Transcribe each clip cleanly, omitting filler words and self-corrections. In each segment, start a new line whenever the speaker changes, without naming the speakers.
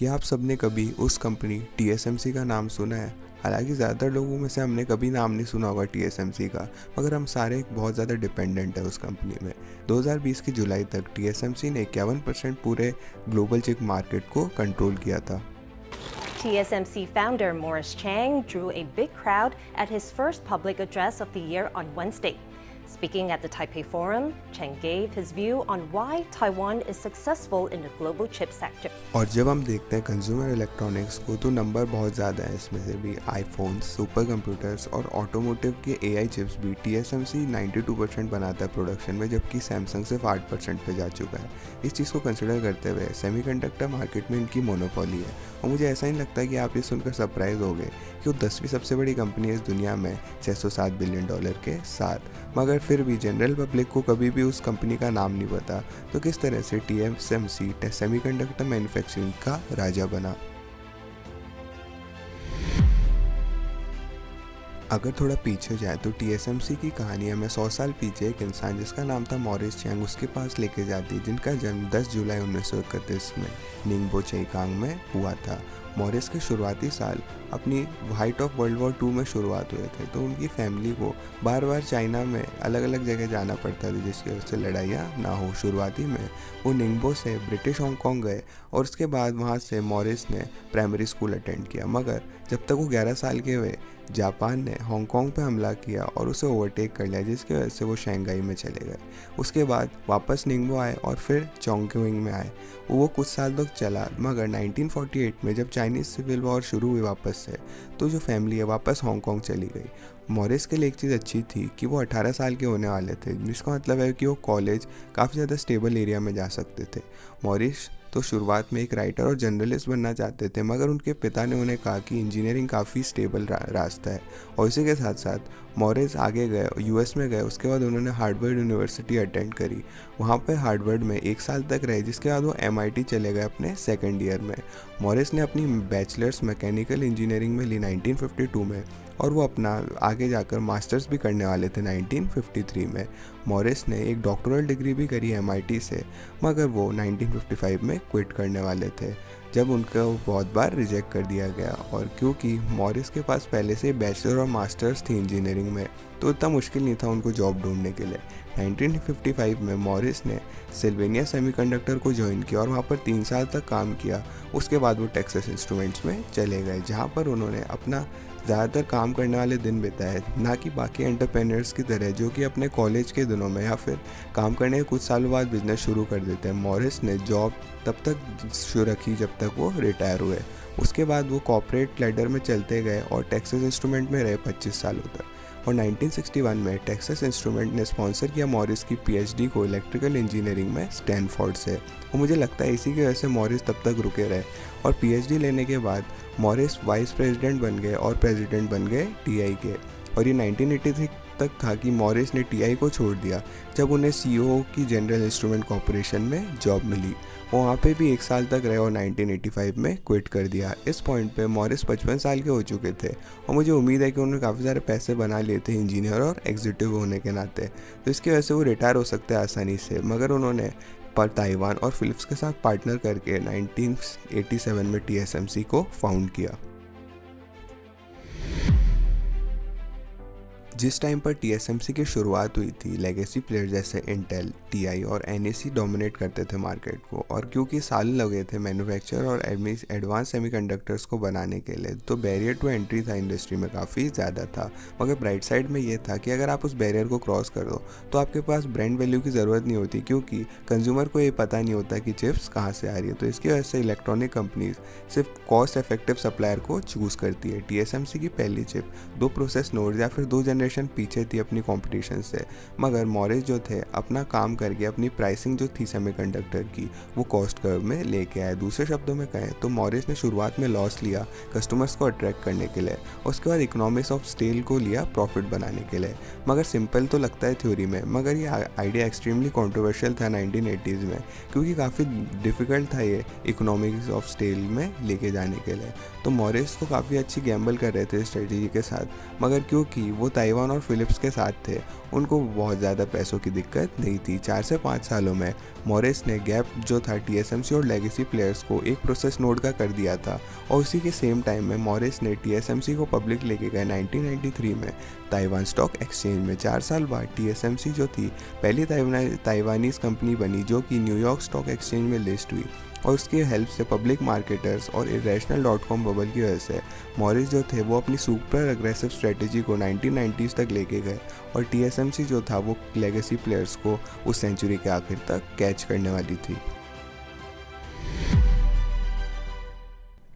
क्या आप सबने कभी उस कंपनी टीएसएमसी का नाम सुना है? हालांकि ज़्यादातर लोगों में से हमने कभी नाम नहीं सुना होगा टीएसएमसी का, मगर हम सारे बहुत ज़्यादा डिपेंडेंट है उस कंपनी में। 2020 की जुलाई तक टीएसएमसी ने 51% पूरे ग्लोबल चिप मार्केट को कंट्रोल किया था।
TSMC founder Morris Chang drew a big crowd at his first public address of the year on Wednesday. Speaking at the Taipei Forum, Chang gave his view on why Taiwan is successful in the global chip sector.
और जब हम देखते हैं consumer electronics को तो number बहुत ज़्यादा है, इसमें से भी आईफोन्स, सुपर कंप्यूटर्स और ऑटोमोटिव के एआई चिप्स भी टीएसएमसी 92% बनाता है प्रोडक्शन में, जबकि सैमसंग सिर्फ 8% पे जा चुका है। इस चीज़ को कंसिडर करते हुए सेमीकंडक्टर मार्केट में इनकी मोनोपोली है और मुझे ऐसा नहीं लगता कि आप ये सुनकर सरप्राइज हो गए कि वो 10वीं सबसे बड़ी कंपनी है इस दुनिया में $607 बिलियन के साथ। मगर फिर भी जनरल पब्लिक को कभी भी उस कंपनी का नाम नहीं पता, तो किस तरह से टीएसएमसी सेमीकंडक्टर मैन्युफैक्चरिंग का राजा बना। अगर थोड़ा पीछे जाए तो टीएसएमसी की कहानी हमें 100 साल पीछे एक इंसान जिसका नाम था मॉरिस चैंग उसके पास लेके जाती है, जिनका जन्म 10 जुलाई 1931 में निंगबो चेइकांग में हुआ था। मॉरिस के शुरुआती साल अपनी हाइट ऑफ वर्ल्ड वॉर 2 में शुरुआत हुए थे, तो उनकी फैमिली को बार बार चाइना में अलग अलग जगह जाना पड़ता था जिसकी वजह से लड़ाइयाँ ना हो। शुरुआती में वो निंगबो से ब्रिटिश हांगकांग गए और उसके बाद वहाँ से मॉरिस ने प्राइमरी स्कूल अटेंड किया, मगर जब तक वो 11 साल के हुए जापान ने हांगकांग पे हमला किया और उसे ओवरटेक कर लिया, जिसकी वजह से वो शंघाई में चले गए। उसके बाद वापस निंगबो आए और फिर चोंगक्विंग में आए। वो कुछ साल तक चला, मगर 1948 में जब चाइनीज़ सिविल वॉर शुरू हुई वापस से, तो जो फैमिली है वापस हांगकांग चली गई। मॉरिस के लिए एक चीज़ अच्छी थी कि वो 18 साल के होने वाले थे, जिसका मतलब है कि वो कॉलेज काफ़ी ज़्यादा स्टेबल एरिया में जा सकते थे। मॉरिस तो शुरुआत में एक राइटर और जर्नलिस्ट बनना चाहते थे, मगर उनके पिता ने उन्हें कहा कि इंजीनियरिंग काफ़ी स्टेबल रास्ता है, और इसी के साथ साथ मॉरिस आगे गए, यूएस में गए। उसके बाद उन्होंने हार्वर्ड यूनिवर्सिटी अटेंड करी। वहाँ पे हार्वर्ड में 1 साल तक रहे, जिसके बाद वो एमआईटी चले गए अपने सेकेंड ईयर में। मॉरिस ने अपनी बैचलर्स मैकेनिकल इंजीनियरिंग में ली 1952 में, और वो अपना आगे जाकर मास्टर्स भी करने वाले थे 1953 में। मॉरिस ने एक डॉक्टरल डिग्री भी करी एमआईटी से, मगर वो 1955 में क्विट करने वाले थे, जब उनका बहुत बार रिजेक्ट कर दिया गया। और क्योंकि मॉरिस के पास पहले से बैचलर और मास्टर्स थी इंजीनियरिंग में, तो इतना मुश्किल नहीं था उनको जॉब ढूंढने के लिए। 1955 में मॉरिस ने सिल्वेनिया सेमीकंडक्टर को ज्वाइन किया और वहाँ पर 3 साल तक काम किया। उसके बाद वो टेक्सास इंस्ट्रूमेंट्स में चले गए, जहाँ पर उन्होंने अपना ज़्यादातर काम करने वाले दिन बिताए, ना कि बाकी एंटरप्रेन्योर्स की तरह जो कि अपने कॉलेज के दिनों में या फिर काम करने के कुछ सालों बाद बिजनेस शुरू कर देते हैं। मॉरिस ने जॉब तब तक शुरू रखी जब तक वो रिटायर हुए। उसके बाद वो कॉर्पोरेट लैडर में चलते गए और टेक्सास इंस्ट्रूमेंट में रहे 25 सालों तक। और 1961 में टेक्सास इंस्ट्रूमेंट ने स्पॉन्सर किया मॉरिस की पीएचडी को इलेक्ट्रिकल इंजीनियरिंग में स्टैनफोर्ड से। और मुझे लगता है इसी की वजह से मॉरिस तब तक रुके रहे, और पीएचडी लेने के बाद मॉरिस वाइस प्रेसिडेंट बन गए और प्रेसिडेंट बन गए टीआई के। और ये 1983 तक था कि मॉरिस ने टीआई को छोड़ दिया, जब उन्हें सीईओ की जनरल इंस्ट्रूमेंट कॉरपोरेशन में जॉब मिली। वो वहाँ पे भी 1 साल तक रहे और 1985 में क्विट कर दिया। इस पॉइंट पे मॉरिस 55 साल के हो चुके थे, और मुझे उम्मीद है कि उन्होंने काफ़ी सारे पैसे बना लिए थे इंजीनियर और एग्जीक्यूटिव होने के नाते, तो इसकी वजह से वो रिटायर हो सकते हैं आसानी से। मगर उन्होंने पर ताइवान और फिलिप्स के साथ पार्टनर करके 1987 में टीएसएमसी को फाउंड किया। जिस टाइम पर टीएसएमसी की शुरुआत हुई थी, लेगेसी प्लेयर जैसे इंटेल, टीआई और एनएसी डोमिनेट करते थे मार्केट को, और क्योंकि साल लगे थे मैन्युफैक्चर और एडवांस सेमीकंडक्टर्स को बनाने के लिए, तो बैरियर टू एंट्री था इंडस्ट्री में काफ़ी ज़्यादा था। मगर ब्राइट साइड में ये था कि अगर आप उस बैरियर को क्रॉस कर दो तो आपके पास ब्रांड वैल्यू की ज़रूरत नहीं होती, क्योंकि कंज्यूमर को ये पता नहीं होता कि चिप्स कहाँ से आ रही है। तो इसकी वजह से इलेक्ट्रॉनिक कंपनीज सिर्फ कॉस्ट इफेक्टिव सप्लायर को चूज़ करती है। टीएसएमसी की पहली चिप 2 प्रोसेस नोड्स या फिर 2 जनरेशन पीछे थी अपनी कंपटीशन से, मगर मॉरिस जो थे अपना काम करके अपनी प्राइसिंग जो थी सेमीकंडक्टर की वो कॉस्ट कर्व में लेके आए। दूसरे शब्दों में कहें तो मॉरिस ने शुरुआत में लॉस लिया कस्टमर्स को अट्रैक्ट करने के लिए, उसके बाद इकोनॉमिक्स ऑफ स्केल को लिया प्रॉफिट बनाने के लिए। मगर सिंपल तो लगता है थ्योरी में, मगर ये आइडिया एक्सट्रीमली कॉन्ट्रोवर्शियल था 1980s में, क्योंकि काफ़ी डिफ़िकल्ट था ये इकोनॉमिक्स ऑफ स्केल में लेके जाने के लिए। तो मॉरिस तो काफ़ी अच्छी गैम्बल कर रहे थे स्ट्रेटजी के साथ, मगर क्योंकि वो ताइवान और फिलिप्स के साथ थे, उनको बहुत ज़्यादा पैसों की दिक्कत नहीं थी। 4 से 5 सालों में मॉरिस ने गैप जो था TSMC और लेगेसी प्लेयर्स को एक प्रोसेस नोड का कर दिया था, और उसी के सेम टाइम में मॉरिस ने TSMC को पब्लिक लेके गए 1993 में ताइवान स्टॉक एक्सचेंज में। 4 साल बाद TSMC जो थी पहली ताइवानीज कंपनी बनी जो कि न्यूयॉर्क स्टॉक एक्सचेंज में लिस्ट हुई, और उसकी हेल्प से पब्लिक मार्केटर्स और irrational.com बबल की वजह से मॉरिस जो थे वो अपनी सुपर अग्रेसिव स्ट्रेटेजी को 1990s तक लेके गए, और TSMC जो था वो लेगेसी प्लेयर्स को उस सेंचुरी के आखिर तक कैच करने वाली थी।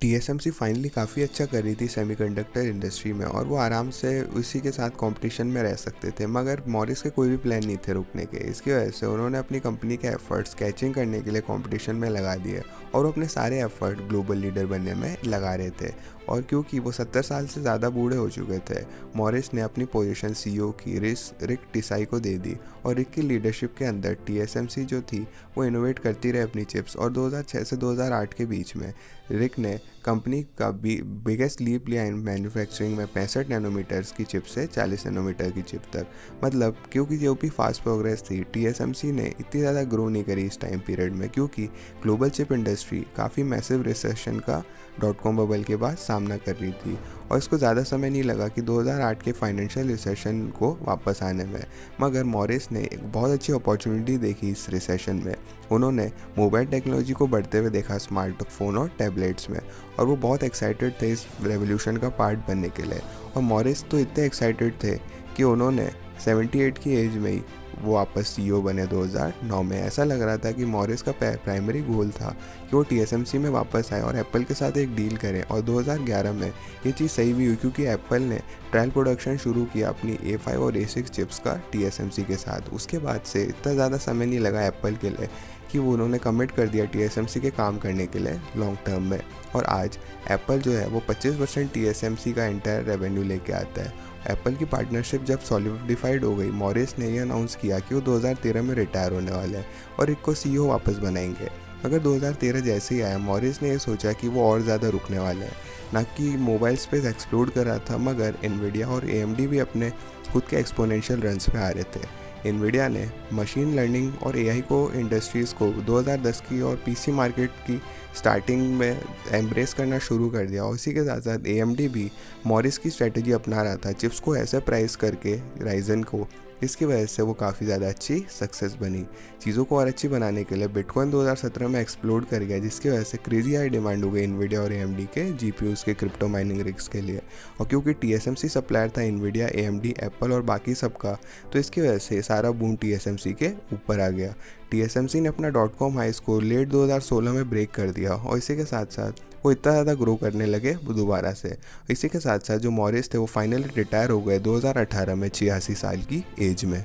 TSMC फाइनली काफ़ी अच्छा कर रही थी सेमीकंडक्टर इंडस्ट्री में, और वो आराम से उसी के साथ कंपटीशन में रह सकते थे, मगर मॉरिस के कोई भी प्लान नहीं थे रुकने के। इसकी वजह से उन्होंने अपनी कंपनी के एफर्ट्स कैचिंग करने के लिए कंपटीशन में लगा दिए, और वो अपने सारे एफर्ट ग्लोबल लीडर बनने में लगा रहे थे। और क्योंकि वो 70 साल से ज़्यादा बूढ़े हो चुके थे, मॉरिस ने अपनी पोजीशन CEO की रिक टिसाई को दे दी, और रिक की लीडरशिप के अंदर TSMC जो थी वो इनोवेट करती रही अपनी चिप्स। और 2006 से 2008 के बीच में रिक ने कंपनी का बिगेस्ट लीप लिया इन मैन्युफैक्चरिंग में 65 नैनोमीटर्स की चिप से 40 नैनोमीटर की चिप तक। मतलब क्योंकि जो भी फास्ट प्रोग्रेस थी, TSMC ने इतनी ज़्यादा ग्रो नहीं करी इस टाइम पीरियड में, क्योंकि ग्लोबल चिप इंडस्ट्री काफ़ी मैसिव रिसेशन का .com बबल के बाद सामना कर रही थी, और इसको ज़्यादा समय नहीं लगा कि 2008 के फाइनेंशियल रिसेशन को वापस आने में। मगर मॉरिस ने एक बहुत अच्छी अपॉर्चुनिटी देखी इस रिसेशन में। उन्होंने मोबाइल टेक्नोलॉजी को बढ़ते हुए देखा स्मार्टफोन और टैबलेट्स में, और वो बहुत एक्साइटेड थे इस रेवोल्यूशन का पार्ट बनने के लिए। और मॉरिस तो इतने एक्साइटेड थे कि उन्होंने 78 की एज में ही वो वापस CEO बने 2009 में। ऐसा लग रहा था कि मॉरिस का प्राइमरी गोल था कि वो TSMC में वापस आए और एप्पल के साथ एक डील करें, और 2011 में ये चीज़ सही भी हुई, क्योंकि एप्पल ने ट्रायल प्रोडक्शन शुरू किया अपनी A5 और A6 चिप्स का TSMC के साथ। उसके बाद से इतना ज़्यादा समय नहीं लगा एप्पल के लिए कि वो उन्होंने कमिट कर दिया TSMC के काम करने के लिए लॉन्ग टर्म में, और आज एप्पल जो है वो 25% TSMC का एंटायर रेवेन्यू लेके आता है। एप्पल की पार्टनरशिप जब सॉलिडिफाइड हो गई, मॉरिस ने ये अनाउंस किया कि वो 2013 में रिटायर होने वाले हैं और एक को CEO वापस बनाएंगे। अगर 2013 जैसे ही आया, मॉरिस ने ये सोचा कि वो और ज़्यादा रुकने वाले हैं, ना कि मोबाइल स्पेस एक्सप्लोर कर रहा था, मगर NVIDIA और AMD भी अपने खुद के एक्सपोनेंशियल रन्स पे आ रहे थे। NVIDIA ने मशीन लर्निंग और AI को इंडस्ट्रीज़ को 2010 की और PC मार्केट की स्टार्टिंग में एम्ब्रेस करना शुरू कर दिया, और इसी के साथ साथ AMD भी मॉरिस की स्ट्रेटजी अपना रहा था, चिप्स को ऐसे प्राइस करके राइजन को। इसकी वजह से वो काफ़ी ज़्यादा अच्छी सक्सेस बनी। चीज़ों को और अच्छी बनाने के लिए बिटकॉइन 2017 में एक्सप्लोड कर गया, जिसकी वजह से क्रेजी हाई डिमांड हो गई NVIDIA और AMD के GPUs के क्रिप्टो माइनिंग रिग्स के लिए। और क्योंकि TSMC सप्लायर था NVIDIA, AMD, एप्पल और बाकी सबका, तो इसकी वजह से सारा बूम TSMC के ऊपर आ गया। TSMC ने अपना .com हाई स्कोर लेट 2016 में ब्रेक कर दिया, और इसी के साथ साथ वो इतना ज़्यादा ग्रो करने लगे दोबारा से। इसी के साथ साथ जो मॉरिस थे वो फाइनली रिटायर हो गए 2018 में 86 साल की एज में।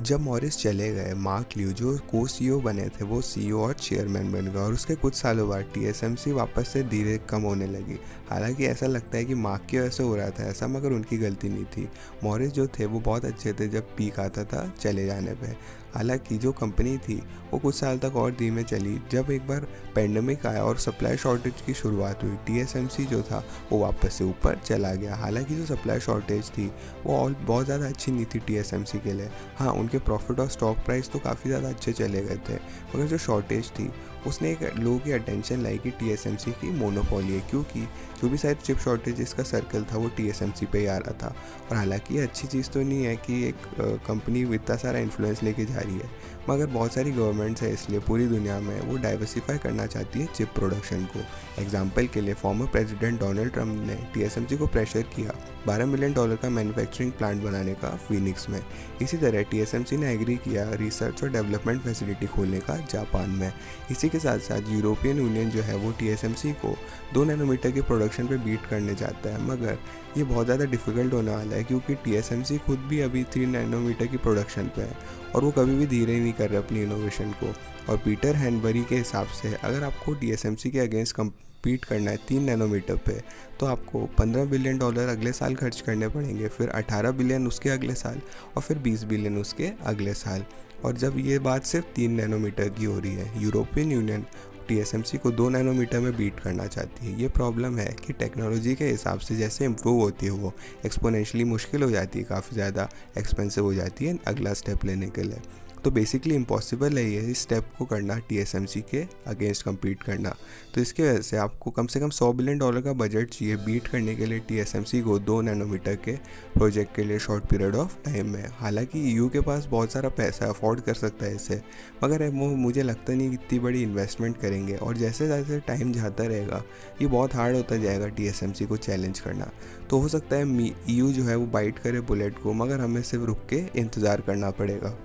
जब मॉरिस चले गए, मार्क ल्यू जो को CEO बने थे वो CEO और चेयरमैन बन गए, और उसके कुछ सालों बाद TSMC वापस से धीरे कम होने लगी। हालांकि ऐसा लगता है कि मार्क की वजह से हो रहा था ऐसा, मगर उनकी गलती नहीं थी। मॉरिस जो थे वो बहुत अच्छे थे जब पीक आता था चले जाने पे। हालांकि जो कंपनी थी वो कुछ साल तक और धीमे चली। जब एक बार पेंडेमिक आया और सप्लाई शॉर्टेज की शुरुआत हुई, TSMC जो था वो वापस से ऊपर चला गया। हालांकि जो सप्लाई शॉर्टेज थी वो और बहुत ज़्यादा अच्छी नहीं थी TSMC के लिए। हाँ, उनके प्रॉफिट और स्टॉक प्राइस तो काफ़ी ज़्यादा अच्छे चले गए थे, मगर जो शॉर्टेज थी उसने एक लोगों की अटेंशन लाई कि TSMC की मोनोपोली है, क्योंकि जो भी शायद चिप शॉर्टेजेस का सर्कल था वो TSMC पे ही आ रहा था। और हालांकि ये अच्छी चीज़ तो नहीं है कि एक कंपनी इतना सारा इन्फ्लुएंस लेके जा रही है, मगर बहुत सारी गवर्नमेंट्स है इसलिए पूरी दुनिया में वो डाइवर्सिफाई करना चाहती है चिप प्रोडक्शन को। एग्जाम्पल के लिए फॉर्मर प्रेसिडेंट डोनाल्ड ट्रंप ने TSMC को प्रेशर किया $12 मिलियन का मैन्युफैक्चरिंग प्लांट बनाने का फीनिक्स में। इसी तरह TSMC ने एग्री किया रिसर्च और डेवलपमेंट फैसिलिटी खोलने का जापान में। इसी के साथ साथ यूरोपियन यूनियन जो है वो TSMC को 2 नैनोमीटर के प्रोडक्शन पे बीट करने चाहता है, मगर ये बहुत ज़्यादा डिफिकल्ट होने वाला है, क्योंकि TSMC खुद भी अभी 3 नैनोमीटर की प्रोडक्शन पे है, और वो कभी भी धीरे नहीं कर रहे अपनी इनोवेशन को। और पीटर हैनबरी के हिसाब से अगर आपको TSMC के अगेंस्ट कम्पीट करना है 3 नैनोमीटर पे, तो आपको $15 बिलियन अगले साल खर्च करने पड़ेंगे, फिर 18 बिलियन उसके अगले साल, और फिर 20 बिलियन उसके अगले साल। और जब ये बात सिर्फ 3 नैनोमीटर की हो रही है, यूरोपियन यूनियन TSMC को 2 नैनोमीटर में बीट करना चाहती है। ये प्रॉब्लम है कि टेक्नोलॉजी के हिसाब से जैसे इम्प्रूव होती है वो एक्सपोनेंशियली मुश्किल हो जाती है, काफ़ी ज़्यादा एक्सपेंसिव हो जाती है अगला स्टेप लेने के लिए। तो बेसिकली इम्पॉसिबल है ये इस स्टेप को करना, TSMC के अगेंस्ट कम्पीट करना। तो इसकी वजह से आपको कम से कम $100 बिलियन का बजट चाहिए बीट करने के लिए TSMC को 2 नैनोमीटर के प्रोजेक्ट के लिए शॉर्ट पीरियड ऑफ टाइम में। हालांकि EU के पास बहुत सारा पैसा अफोर्ड कर सकता है इसे, मगर वो मुझे लगता नहीं कि इतनी बड़ी इन्वेस्टमेंट करेंगे, और जैसे जैसे टाइम जाता रहेगा ये बहुत हार्ड होता जाएगा TSMC को चैलेंज करना। तो हो सकता है EU जो है वो बाइट करे बुलेट को, मगर हमें सिर्फ रुक के इंतज़ार करना पड़ेगा।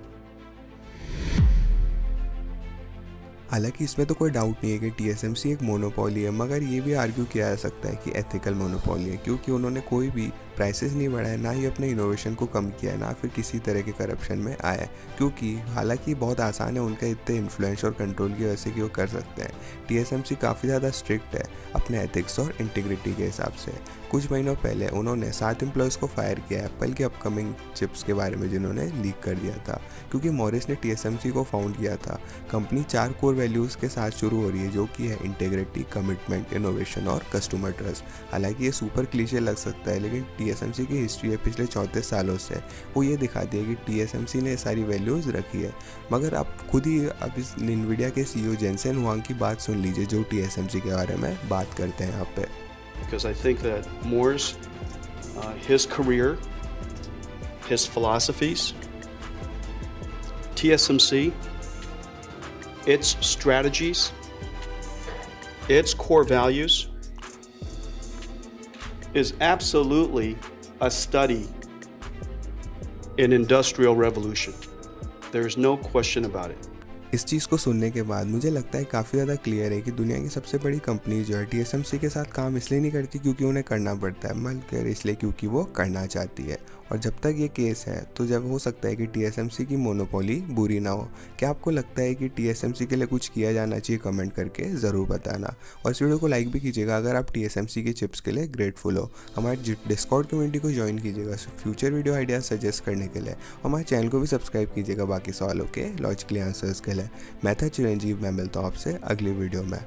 हालांकि इसमें तो कोई डाउट नहीं है कि TSMC एक मोनोपोली है, मगर ये भी आर्ग्यू किया जा सकता है कि एथिकल मोनोपोली है, क्योंकि उन्होंने कोई भी प्राइसेस नहीं बढ़ाए, ना ही अपने इनोवेशन को कम किया है, ना फिर किसी तरह के करप्शन में आया। क्योंकि हालांकि बहुत आसान है उनका इतने इन्फ्लुएंस और कंट्रोल की वजह से कि वो कर सकते हैं। TSMC काफ़ी ज़्यादा स्ट्रिक्ट है अपने एथिक्स और इंटीग्रिटी के हिसाब से। कुछ महीनों पहले उन्होंने 7 एम्प्लॉयज़ को फायर किया एप्पल के अपकमिंग चिप्स के बारे में जिन्होंने लीक कर दिया था, क्योंकि मॉरिस ने TSMC को फाउंड किया था। कंपनी 4 कोर वैल्यूज़ के साथ शुरू हो रही है, जो कि है इंटीग्रिटी, कमिटमेंट, इनोवेशन और कस्टमर ट्रस्ट। हालांकि ये सुपर क्लीशे लग सकता है, लेकिन TSMC की हिस्ट्री है पिछले 34 सालों से, वो ये दिखाती है कि TSMC ने सारी वैल्यूज़ रखी है। मगर आप खुद ही अब इस NVIDIA के CEO जेनसेन हुआंग की बात सुन लीजिए, जो TSMC के बारे में बात करते हैं यहाँ पे।
Because I think that Moore's, his career, his philosophies, TSMC, its strategies, its core values is absolutely a study in industrial revolution. There is no question about it.
इस चीज़ को सुनने के बाद मुझे लगता है काफ़ी ज़्यादा क्लियर है कि दुनिया की सबसे बड़ी कंपनी जो है TSMC के साथ काम इसलिए नहीं करती क्योंकि उन्हें करना पड़ता है, बल्कि इसलिए क्योंकि वो करना चाहती है। और जब तक ये केस है तो जब हो सकता है कि TSMC की मोनोपोली बुरी ना हो। क्या आपको लगता है कि TSMC के लिए कुछ किया जाना चाहिए? कमेंट करके ज़रूर बताना, और इस वीडियो को लाइक भी कीजिएगा अगर आप TSMC की चिप्स के लिए ग्रेटफुल हो। हमारे डिस्कॉर्ड कम्युनिटी को ज्वाइन कीजिएगा फ्यूचर वीडियो आइडियाज सजेस्ट करने के लिए। हमारे चैनल को भी सब्सक्राइब कीजिएगा बाकी सवालों के लॉजिकली आंसर्स के लिए। मैं था चिरंजीव, मैं मिलता हूँ आपसे अगली वीडियो में।